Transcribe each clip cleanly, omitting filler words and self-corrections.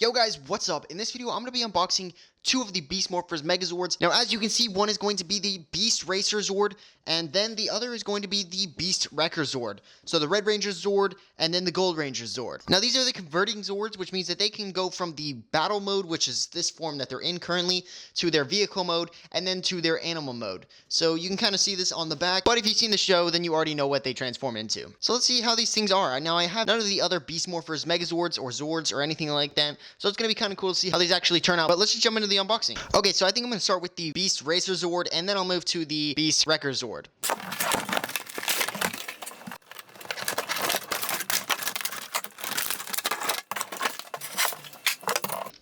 Yo guys, what's up? In this video, I'm going to be unboxing two of the Beast Morphers Megazords. Now, as you can see, one is going to be the Beast Racer Zord, and then the other is going to be the Beast Wrecker Zord. So the Red Ranger Zord, and then the Gold Ranger Zord. Now, these are the converting Zords, which means that they can go from the battle mode, which is this form that they're in currently, to their vehicle mode, and then to their animal mode. So you can kind of see this on the back, but if you've seen the show, then you already know what they transform into. So let's see how these things are. Now, I have none of the other Beast Morphers Megazords or Zords or anything like that, so it's going to be kind of cool to see how these actually turn out. But let's just jump into the unboxing. Okay, so I think I'm going to start with the Beast Racer Zord, and then I'll move to the Beast Wrecker Zord.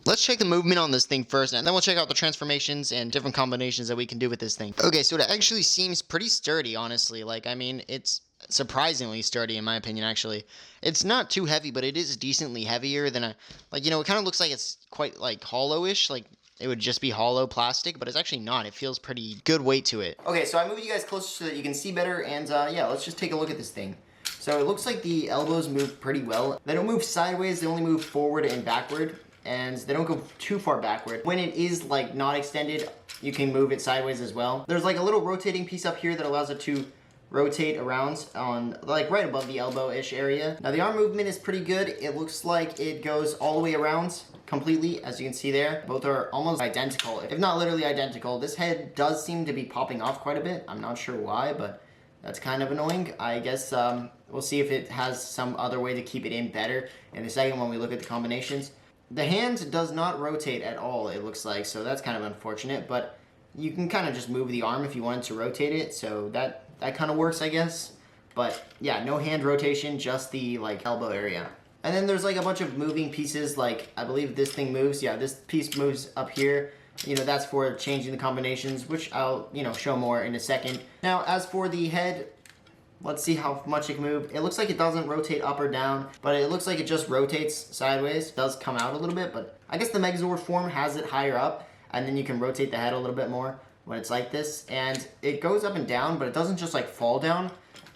Let's check the movement on this thing first, and then we'll check out the transformations and different combinations that we can do with this thing. Okay, so it actually seems pretty sturdy, honestly. Like, I mean, it's surprisingly sturdy in my opinion, actually. It's not too heavy, but it is decently heavier than it kind of looks like it's quite, like, hollow-ish, like it would just be hollow plastic, but it's actually not. It feels pretty good weight to it. Okay, so I moved you guys closer so that you can see better, and yeah, let's just take a look at this thing. So it looks like the elbows move pretty well. They don't move sideways, they only move forward and backward, and they don't go too far backward. When it is, like, not extended, you can move it sideways as well. There's, like, a little rotating piece up here that allows it to rotate around on, like, right above the elbow-ish area. Now, the arm movement is pretty good. It looks like it goes all the way around completely, as you can see there. Both are almost identical, if not literally identical. This head does seem to be popping off quite a bit. I'm not sure why, but that's kind of annoying. I guess we'll see if it has some other way to keep it in better in a second when we look at the combinations. The hand does not rotate at all, it looks like, so that's kind of unfortunate, but you can kind of just move the arm if you wanted to rotate it, so that kind of works, I guess. But yeah, no hand rotation, just the, like, elbow area. And then there's, like, a bunch of moving pieces, like, I believe this thing moves. Yeah, this piece moves up here. You know, that's for changing the combinations, which I'll, show more in a second. Now, as for the head, let's see how much it can move. It looks like it doesn't rotate up or down, but it looks like it just rotates sideways. It does come out a little bit, but I guess the Megazord form has it higher up, and then you can rotate the head a little bit more when it's like this. And it goes up and down, but it doesn't just, like, fall down,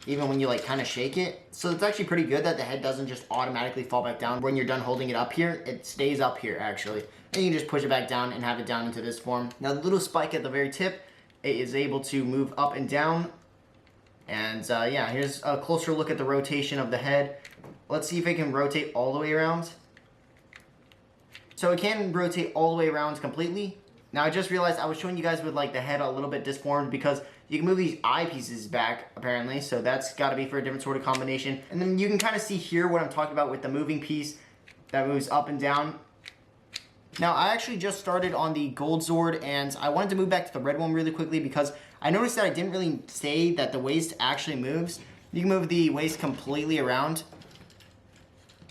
even when you, like, kind of shake it. So it's actually pretty good that the head doesn't just automatically fall back down. When you're done holding it up here, it stays up here, actually. And you can just push it back down and have it down into this form. Now, the little spike at the very tip, it is able to move up and down. And yeah, here's a closer look at the rotation of the head. Let's see if it can rotate all the way around. So it can rotate all the way around completely. Now I just realized I was showing you guys with, like, the head a little bit disformed because you can move these eyepieces back, apparently. So that's got to be for a different sort of combination. And then you can kind of see here what I'm talking about with the moving piece that moves up and down. Now, I actually just started on the Gold Zord, and I wanted to move back to the red one really quickly because I noticed that I didn't really say that the waist actually moves. You can move the waist completely around.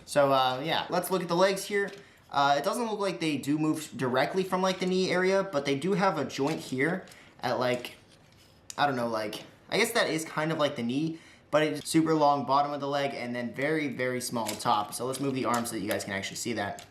So, yeah, let's look at the legs here. It doesn't look like they do move directly from, like, the knee area, but they do have a joint here at, like, I don't know, like, I guess that is kind of like the knee, but it's super long bottom of the leg and then very, very small top. So let's move the arm so that you guys can actually see that.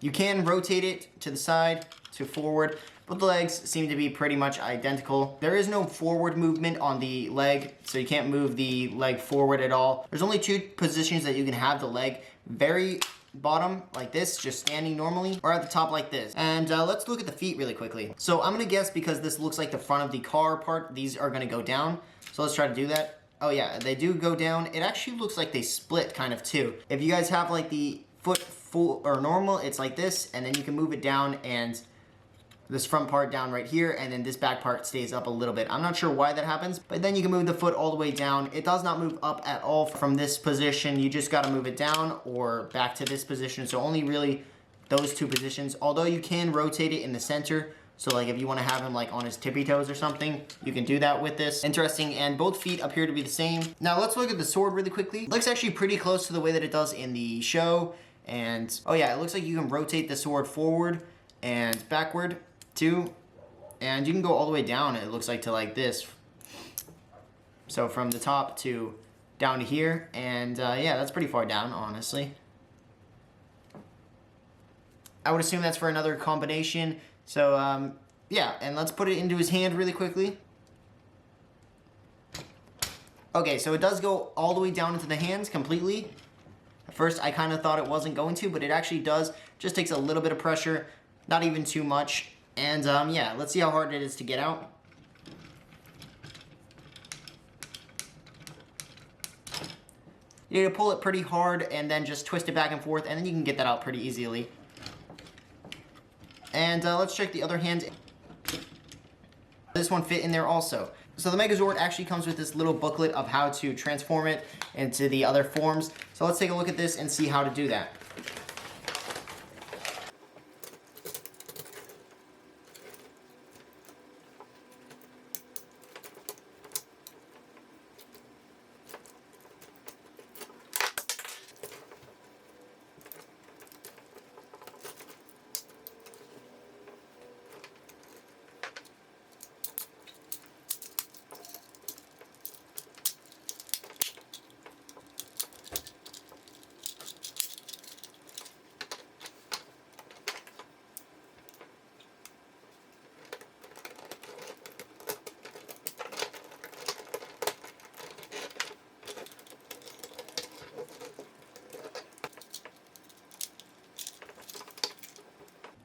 You can rotate it to the side, to forward, but the legs seem to be pretty much identical. There is no forward movement on the leg, so you can't move the leg forward at all. There's only two positions that you can have the leg: very bottom, like this, just standing normally, or at the top like this. And let's look at the feet really quickly. So I'm gonna guess, because this looks like the front of the car part, these are gonna go down. So let's try to do that. Oh yeah, they do go down. It actually looks like they split kind of too. If you guys have, like, the foot full or normal, it's like this, and then you can move it down, and this front part down right here, and then this back part stays up a little bit. I'm not sure why that happens, but then you can move the foot all the way down. It does not move up at all from this position. You just got to move it down or back to this position. So only really those two positions, although you can rotate it in the center. So, like, if you want to have him, like, on his tippy toes or something, you can do that with this. Interesting, and both feet appear to be the same. Now let's look at the sword really quickly. It looks actually pretty close to the way that it does in the show. And oh yeah, it looks like you can rotate the sword forward and backward too, and you can go all the way down, it looks like, to, like, this. So from the top to down to here, and yeah, that's pretty far down, honestly. I would assume that's for another combination. So yeah, and let's put it into his hand really quickly. Okay, so it does go all the way down into the hands completely. At first, I kind of thought it wasn't going to, but it actually does. Just takes a little bit of pressure, not even too much. And yeah, let's see how hard it is to get out. You need to pull it pretty hard and then just twist it back and forth, and then you can get that out pretty easily. And let's check the other hand. This one fit in there also. So the Megazord actually comes with this little booklet of how to transform it into the other forms. So let's take a look at this and see how to do that.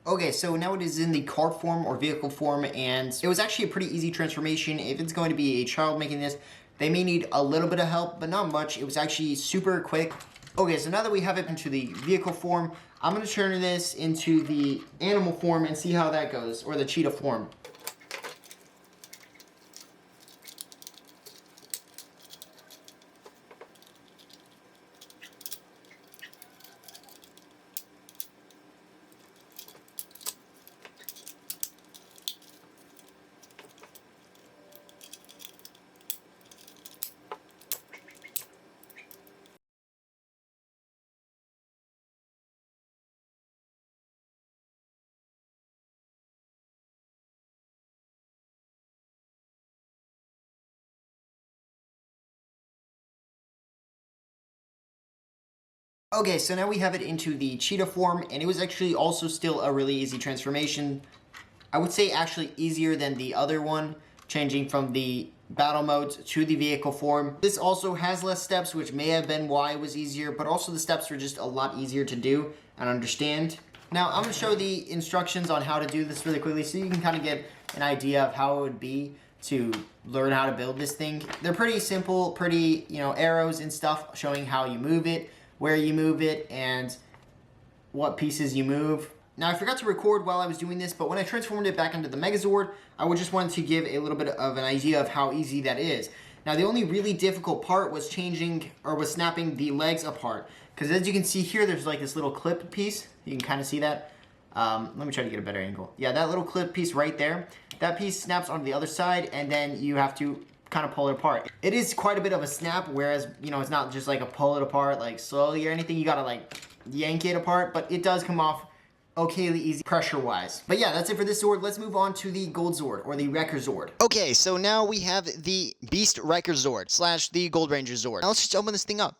Okay, so now it is in the card form or vehicle form, and it was actually a pretty easy transformation. If it's going to be a child making this, they may need a little bit of help, but not much. It was actually super quick. Okay, so now that we have it into the vehicle form, I'm going to turn this into the animal form and see how that goes, or the cheetah form. Okay, so now we have it into the cheetah form, and it was actually also still a really easy transformation. I would say actually easier than the other one, changing from the battle modes to the vehicle form. This also has less steps, which may have been why it was easier, but also the steps were just a lot easier to do and understand. Now, I'm going to show the instructions on how to do this really quickly so you can kind of get an idea of how it would be to learn how to build this thing. They're pretty simple, pretty, arrows and stuff showing how you move it, where you move it, and what pieces you move. Now, I forgot to record while I was doing this, but when I transformed it back into the Megazord, I just wanted to give a little bit of an idea of how easy that is. Now, the only really difficult part was snapping the legs apart. Because as you can see here, there's like this little clip piece. You can kind of see that. Let me try to get a better angle. Yeah, that little clip piece right there. That piece snaps onto the other side, and then you have to kind of pull it apart. It is quite a bit of a snap, whereas, it's not just like a pull it apart like slowly or anything. You gotta like yank it apart, but it does come off okayly easy pressure-wise. But yeah, that's it for this Zord. Let's move on to the Gold Zord, or the Wrecker Zord. Okay, so now we have the Beast Wrecker Zord / the Gold Ranger Zord. Now let's just open this thing up.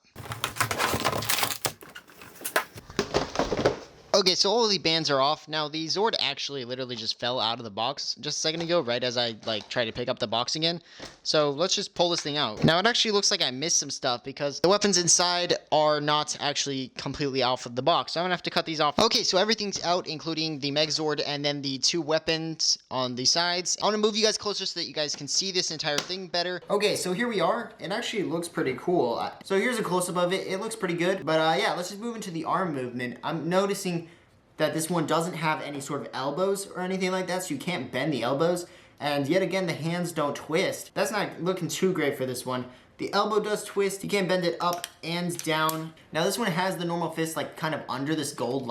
Okay, so all of the bands are off. Now, the Zord actually literally just fell out of the box just a second ago, right as I, tried to pick up the box again. So, let's just pull this thing out. Now, it actually looks like I missed some stuff because the weapons inside are not actually completely out of the box. So, I'm gonna have to cut these off. Okay, so everything's out, including the Megazord and then the 2 weapons on the sides. I want to move you guys closer so that you guys can see this entire thing better. Okay, so here we are. It actually looks pretty cool. So, here's a close-up of it. It looks pretty good. But, yeah, let's just move into the arm movement. I'm noticing that this one doesn't have any sort of elbows or anything like that, so you can't bend the elbows. And yet again, the hands don't twist. That's not looking too great for this one. The elbow does twist. You can't bend it up and down. Now this one has the normal fist kind of under this gold,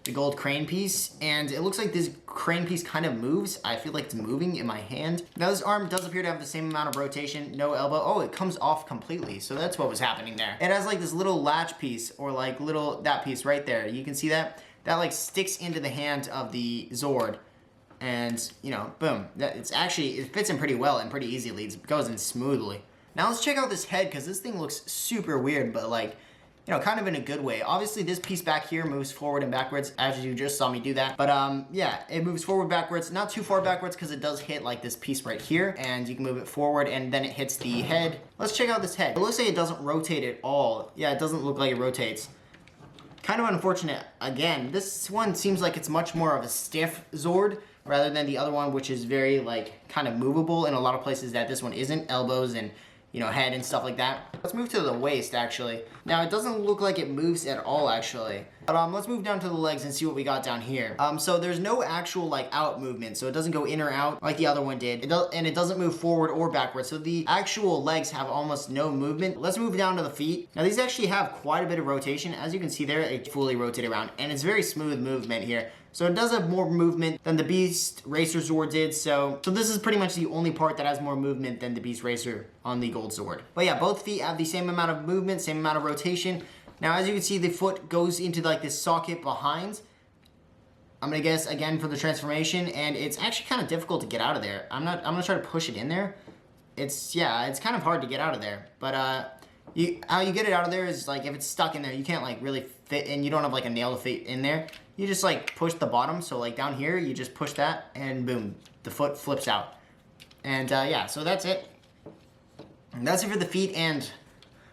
the gold crane piece. And it looks like this crane piece kind of moves. I feel like it's moving in my hand. Now this arm does appear to have the same amount of rotation, no elbow. Oh, it comes off completely. So that's what was happening there. It has this little latch piece or that piece right there. You can see that? That sticks into the hand of the Zord, and boom. It fits in pretty well and pretty easily. It goes in smoothly. Now let's check out this head because this thing looks super weird, but you know, kind of in a good way. Obviously, this piece back here moves forward and backwards, as you just saw me do that. But yeah, it moves forward, backwards, not too far backwards because it does hit like this piece right here, and you can move it forward, and then it hits the head. Let's check out this head. It looks like it doesn't rotate at all. Yeah, it doesn't look like it rotates. Kind of unfortunate. Again, this one seems like it's much more of a stiff Zord rather than the other one, which is very like kind of movable in a lot of places that this one isn't. Elbows and, you know, head and stuff like that. Let's move to the waist, actually. Now, it doesn't look like it moves at all, actually. But let's move down to the legs and see what we got down here. So there's no actual like out movement, so it doesn't go in or out like the other one did. And it doesn't move forward or backwards. So the actual legs have almost no movement. Let's move down to the feet. Now, these actually have quite a bit of rotation. As you can see there, it fully rotate around, and it's very smooth movement here. So it does have more movement than the Beast Racer Zord did. So this is pretty much the only part that has more movement than the Beast Racer on the Gold Zord. But yeah, both feet have the same amount of movement, same amount of rotation. Now, as you can see, the foot goes into like this socket behind. I'm gonna guess again for the transformation, and it's actually kind of difficult to get out of there. I'm gonna try to push it in there. It's kind of hard to get out of there. But how you get it out of there is like if it's stuck in there, you can't like really fit, and you don't have like a nail to fit in there. You just like push the bottom. So like down here, you just push that, and boom, the foot flips out. And yeah, so that's it. And that's it for the feet, and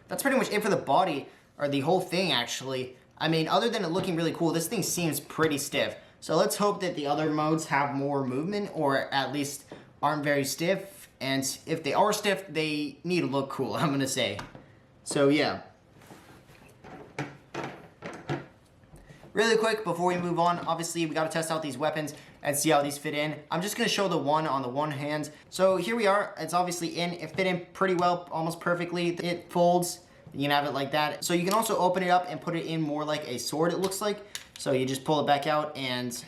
that's pretty much it for the body. Or the whole thing, actually. I mean, other than it looking really cool, this thing seems pretty stiff. So let's hope that the other modes have more movement, or at least aren't very stiff. And if they are stiff, they need to look cool, I'm gonna say. So yeah. Really quick, before we move on, obviously we gotta test out these weapons and see how these fit in. I'm just gonna show the one on the one hand. So here we are, it's obviously in. It fit in pretty well, almost perfectly. It folds. You can have it like that. So you can also open it up and put it in more like a sword, it looks like. So you just pull it back out and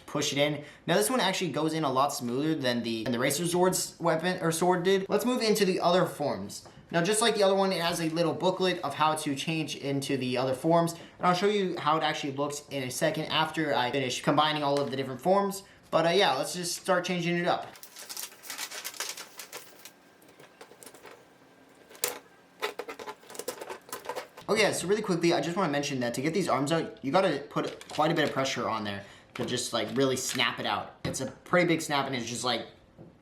push it in. Now this one actually goes in a lot smoother than the Racer Zord's weapon or sword did. Let's move into the other forms. Now, just like the other one, it has a little booklet of how to change into the other forms. And I'll show you how it actually looks in a second after I finish combining all of the different forms. But yeah, let's just start changing it up. Okay, so really quickly, I just want to mention that to get these arms out, you got to put quite a bit of pressure on there to just like really snap it out. It's a pretty big snap, and it's just like,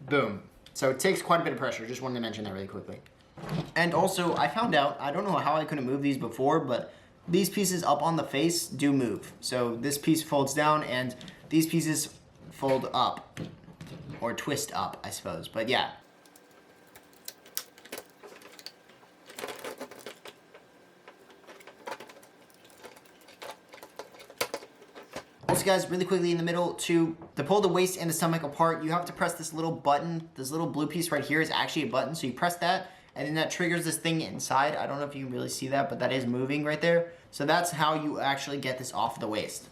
boom. So it takes quite a bit of pressure. Just wanted to mention that really quickly. And also, I found out, I don't know how I couldn't move these before, but these pieces up on the face do move. So this piece folds down, and these pieces fold up, or twist up, I suppose. But yeah. Also, guys, really quickly in the middle, to pull the waist and the stomach apart, you have to press this little button. This little blue piece right here is actually a button, so you press that, and then that triggers this thing inside. I don't know if you can really see that, but that is moving right there. So that's how you actually get this off the waist.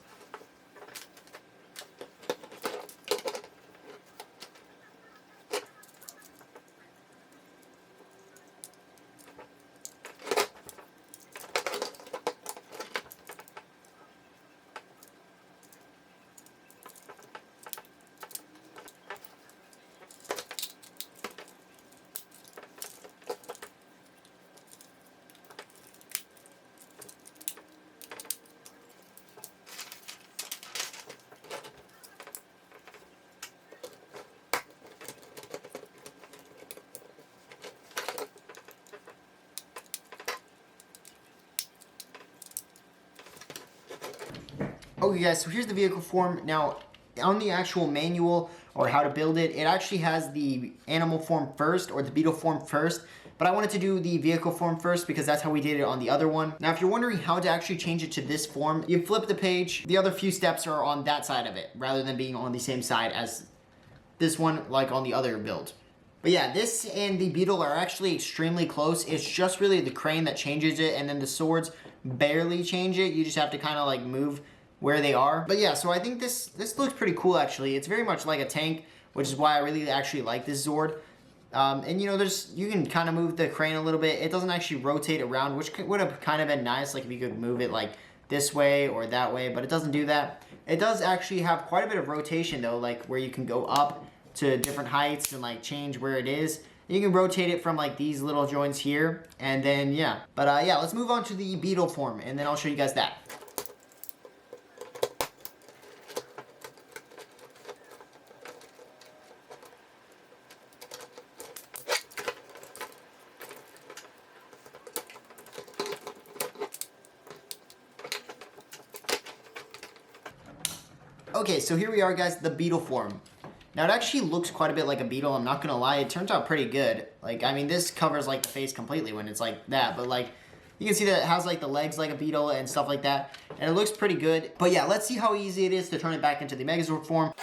Okay guys, so here's the vehicle form. Now, on the actual manual or how to build it, it actually has the animal form first or the beetle form first, but I wanted to do the vehicle form first because that's how we did it on the other one. Now, if you're wondering how to actually change it to this form, you flip the page. The other few steps are on that side of it rather than being on the same side as this one, like on the other build. But yeah, this and the beetle are actually extremely close. It's just really the crane that changes it, and then the swords barely change it. You just have to kind of like move where they are. But yeah, so I think this looks pretty cool actually. It's very much like a tank, which is why I really actually like this Zord. And you know, you can kind of move the crane a little bit. It doesn't actually rotate around, which would have kind of been nice, like if you could move it like this way or that way, but it doesn't do that. It does actually have quite a bit of rotation though, like where you can go up to different heights and like change where it is. You can rotate it from like these little joints here, and then yeah. But yeah, let's move on to the beetle form, and then I'll show you guys that. Okay, so here we are, guys, the beetle form. Now, it actually looks quite a bit like a beetle, I'm not gonna lie. It turns out pretty good. Like, I mean, this covers, like, the face completely when it's like that, but, like, you can see that it has, like, the legs like a beetle and stuff like that, and it looks pretty good. But, yeah, let's see how easy it is to turn it back into the Megazord form.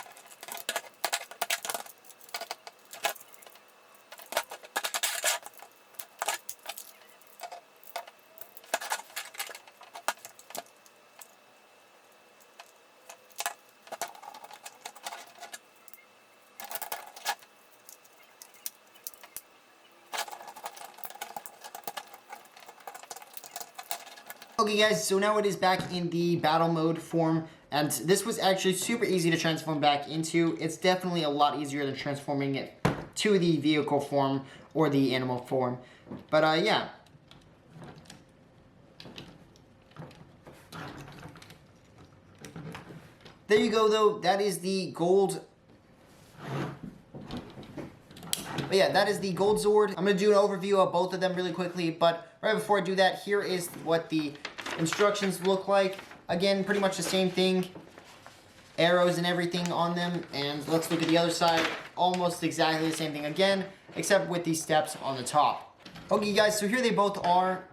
Okay guys, so now it is back in the battle mode form, and this was actually super easy to transform back into. It's definitely a lot easier than transforming it to the vehicle form or the animal form. But yeah. There you go though, that is the gold. But yeah, that is the Gold Zord. I'm going to do an overview of both of them really quickly, but right before I do that, here is what the instructions look like. Again, pretty much the same thing. Arrows and everything on them. And let's look at the other side. Almost exactly the same thing again, except with these steps on the top. Okay guys, so here they both are.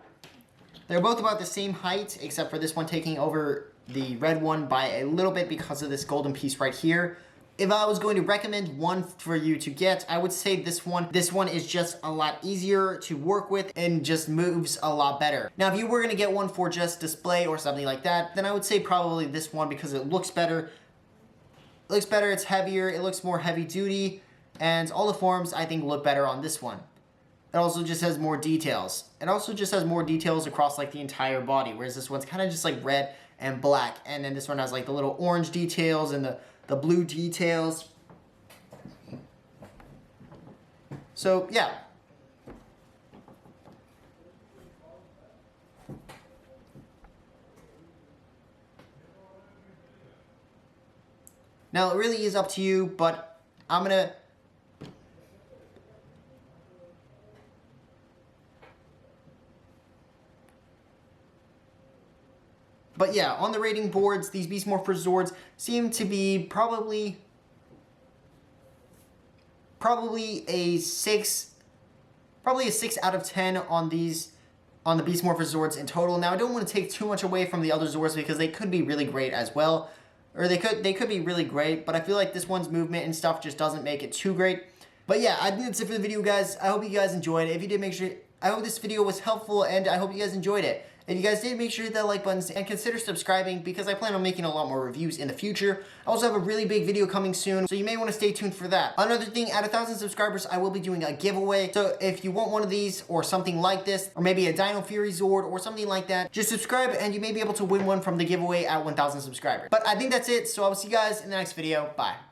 They're both about the same height, except for this one taking over the red one by a little bit because of this golden piece right here. If I was going to recommend one for you to get, I would say this one. This one is just a lot easier to work with and just moves a lot better. Now, if you were going to get one for just display or something like that, then I would say probably this one because it looks better. It looks better, it's heavier, it looks more heavy duty, and all the forms I think look better on this one. It also just has more details. It also just has more details across like the entire body, whereas this one's kind of just like red and black, and then this one has like the little orange details and the blue details. So, yeah. Now, it really is up to you, but I'm gonna... But yeah, on the rating boards, these Beast Morphers Zords seem to be probably a 6 out of 10 on these, on the Beast Morphers Zords in total. Now, I don't want to take too much away from the other Zords because they could be really great as well. Or they could be really great, but I feel like this one's movement and stuff just doesn't make it too great. But yeah, I think that's it for the video, guys. I hope you guys enjoyed it. If you did, make sure... I hope this video was helpful, and I hope you guys enjoyed it. If you guys did, make sure to hit that like button and consider subscribing because I plan on making a lot more reviews in the future. I also have a really big video coming soon, so you may want to stay tuned for that. Another thing, at 1,000 subscribers, I will be doing a giveaway. So if you want one of these or something like this, or maybe a Dino Fury Zord or something like that, just subscribe and you may be able to win one from the giveaway at 1,000 subscribers. But I think that's it, so I will see you guys in the next video. Bye.